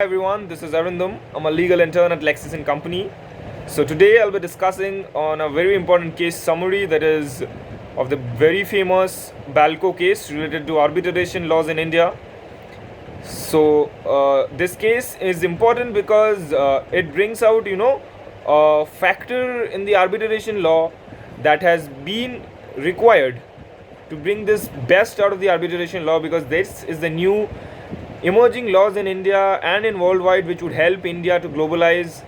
Hi everyone, this is Arindam. I'm a legal intern at Lexis and Company. So today I'll be discussing on a very important case summary, that is of the very famous Balco case related to arbitration laws in India. So this case is important because it brings out, a factor in the arbitration law that has been required to bring this best out of the arbitration law, because this is the new emerging laws in India and in worldwide which would help India to globalize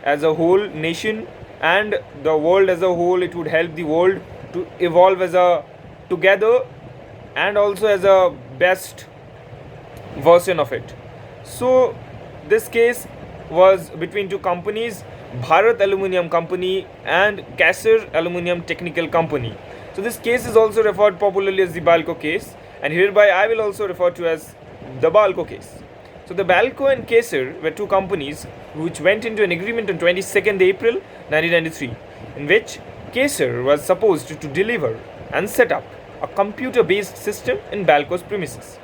as a whole nation and the world as a whole. It would help the world to evolve as a together and also as a best version of it. So this case was between two companies, Bharat Aluminium Company and Kaser Aluminium Technical Company. So this case is also referred popularly as the Balco case, and hereby I will also refer to as the Balco case. So the Balco and Kaser were two companies which went into an agreement on 22nd April 1993, in which Kaser was supposed to deliver and set up a computer-based system in Balco's premises.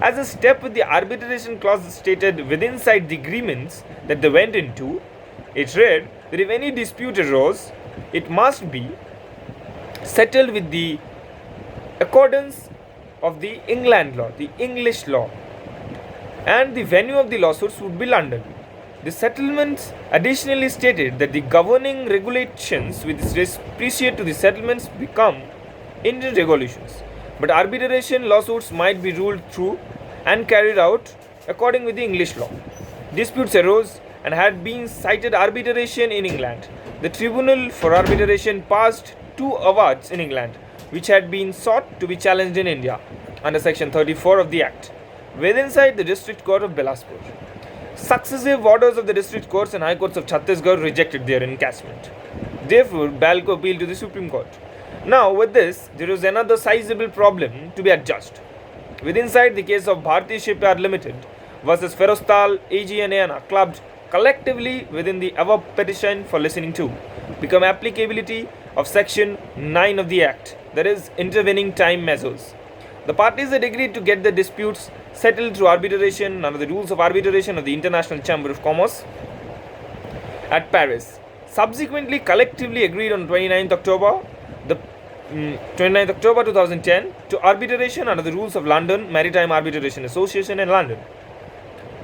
As a step with the arbitration clause stated within inside the agreements that they went into, it read that if any dispute arose, it must be settled with the accordance of the England law, the English law, and the venue of the lawsuits would be London. The settlements additionally stated that the governing regulations with respect to the settlements become Indian regulations, but arbitration lawsuits might be ruled through and carried out according with the English law. Disputes arose and had been cited arbitration in England. The Tribunal for Arbitration passed two awards in England, which had been sought to be challenged in India under Section 34 of the Act, within inside the District Court of Bilaspur. Successive orders of the District Courts and High Courts of Chhattisgarh rejected their encashment. Therefore, Balco appealed to the Supreme Court. Now, with this, there is another sizable problem to be adjusted. Within inside the case of Bharti Shipyard Limited versus Ferrostal AG and ANA clubbed collectively within the above petition for listening to become applicability of Section 9 of the Act, that is, intervening time measures. The parties had agreed to get the disputes settled through arbitration under the rules of arbitration of the International Chamber of Commerce at Paris. Subsequently, collectively agreed on 29th October, 2010 to arbitration under the rules of London Maritime Arbitration Association in London.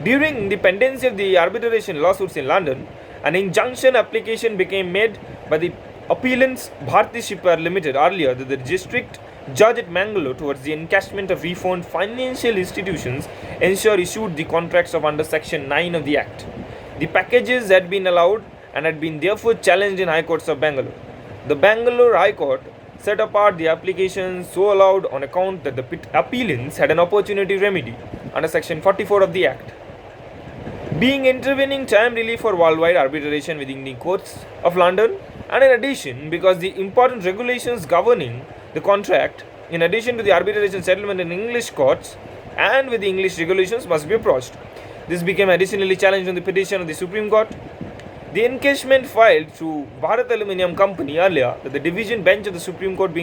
During the pendency of the arbitration lawsuits in London, an injunction application became made by the appellants Bharti Shipyard Limited earlier that the district judge at Mangalore towards the encashment of refund financial institutions ensure issued the contracts of under Section 9 of the Act. The packages had been allowed and had been therefore challenged in High Courts of Bangalore. The Bangalore High Court set apart the applications so allowed on account that the appellants had an opportunity remedy under Section 44 of the Act, being intervening time relief for worldwide arbitration within the courts of London, and in addition, because the important regulations governing the contract, in addition to the arbitration settlement in English courts and with the English regulations, must be approached. This became additionally challenged on the petition of the Supreme Court. The encashment filed through Bharat Aluminium Company earlier that the division bench of the Supreme Court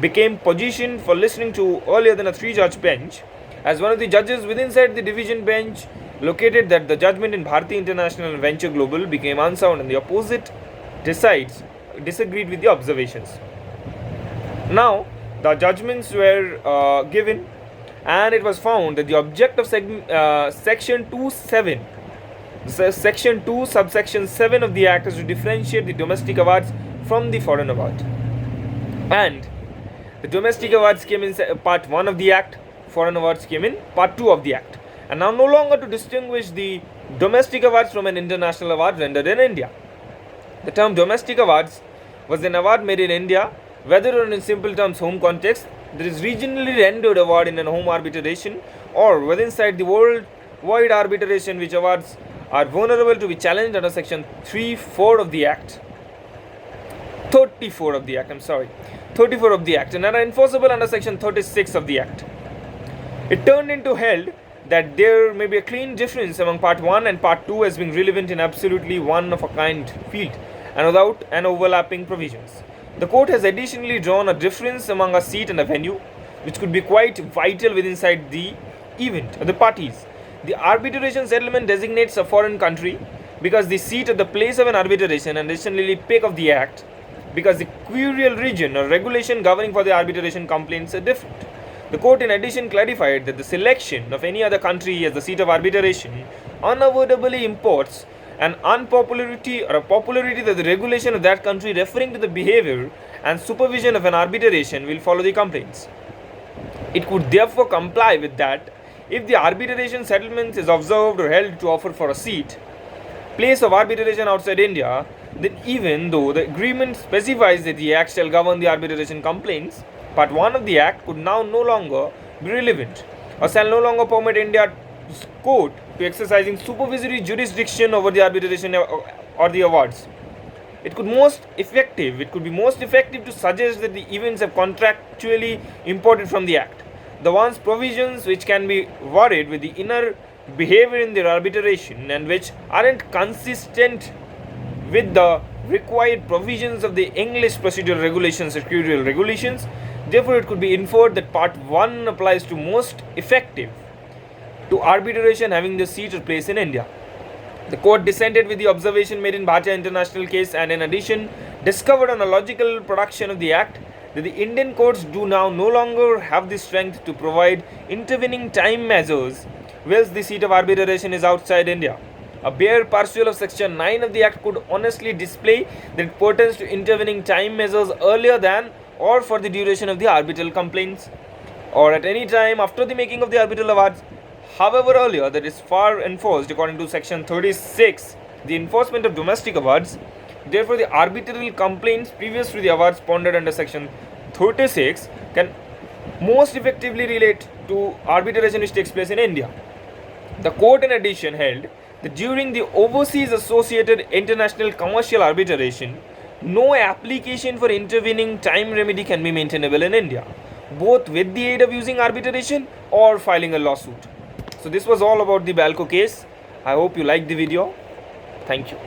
became positioned for listening to earlier than a three-judge bench, as one of the judges within inside the division bench located that the judgment in Bharti International and Venture Global became unsound and the opposite disagreed with the observations. Now, the judgments were given, and it was found that the object of Section 2.7, Section 2, subsection 7 of the Act is to differentiate the domestic awards from the foreign award. And the domestic awards came in Part 1 of the Act, foreign awards came in Part 2 of the Act. And now no longer to distinguish the domestic awards from an international award rendered in India. The term domestic awards was an award made in India, whether or in simple terms home context, there is regionally rendered award in a home arbitration, or within inside the worldwide arbitration, which awards are vulnerable to be challenged under Section 34 of the Act, and are enforceable under Section 36 of the Act. It turned into held that there may be a clean difference among Part 1 and Part 2 as being relevant in absolutely one-of-a-kind field and without an overlapping provisions. The court has additionally drawn a difference among a seat and a venue, which could be quite vital within inside the event of the parties. The arbitration settlement designates a foreign country because the seat at the place of an arbitration and additionally pick of the act because the querul region or regulation governing for the arbitration complaints are different. The court in addition clarified that the selection of any other country as the seat of arbitration unavoidably imports an unpopularity or a popularity that the regulation of that country referring to the behavior and supervision of an arbitration will follow the complaints. It could therefore comply with that if the arbitration settlement is observed or held to offer for a seat, place of arbitration outside India, then even though the agreement specifies that the act shall govern the arbitration complaints, Part 1 of the Act could now no longer be relevant or shall no longer permit India's court to exercising supervisory jurisdiction over the arbitration or the awards. It could be most effective to suggest that the events have contractually imported from the Act. The one's provisions which can be worried with the inner behavior in their arbitration and which aren't consistent with the required provisions of the English procedural regulations or querul regulations. Therefore, it could be inferred that Part 1 applies to most effective to arbitration having the seat or place in India. The court dissented with the observation made in Bhatia International case and in addition discovered on a logical production of the Act that the Indian courts do now no longer have the strength to provide intervening time measures whilst the seat of arbitration is outside India. A bare partial of Section 9 of the Act could honestly display that it pertains to intervening time measures earlier than or for the duration of the arbitral complaints or at any time after the making of the arbitral awards. However, earlier that is far enforced according to Section 36, the enforcement of domestic awards. Therefore, the arbitral complaints previous to the awards pondered under Section 36 can most effectively relate to arbitration which takes place in India. The court in addition held that during the overseas associated international commercial arbitration, no application for intervening time remedy can be maintainable in India, both with the aid of using arbitration or filing a lawsuit. So this was all about the Balco case. I hope you liked the video. Thank you.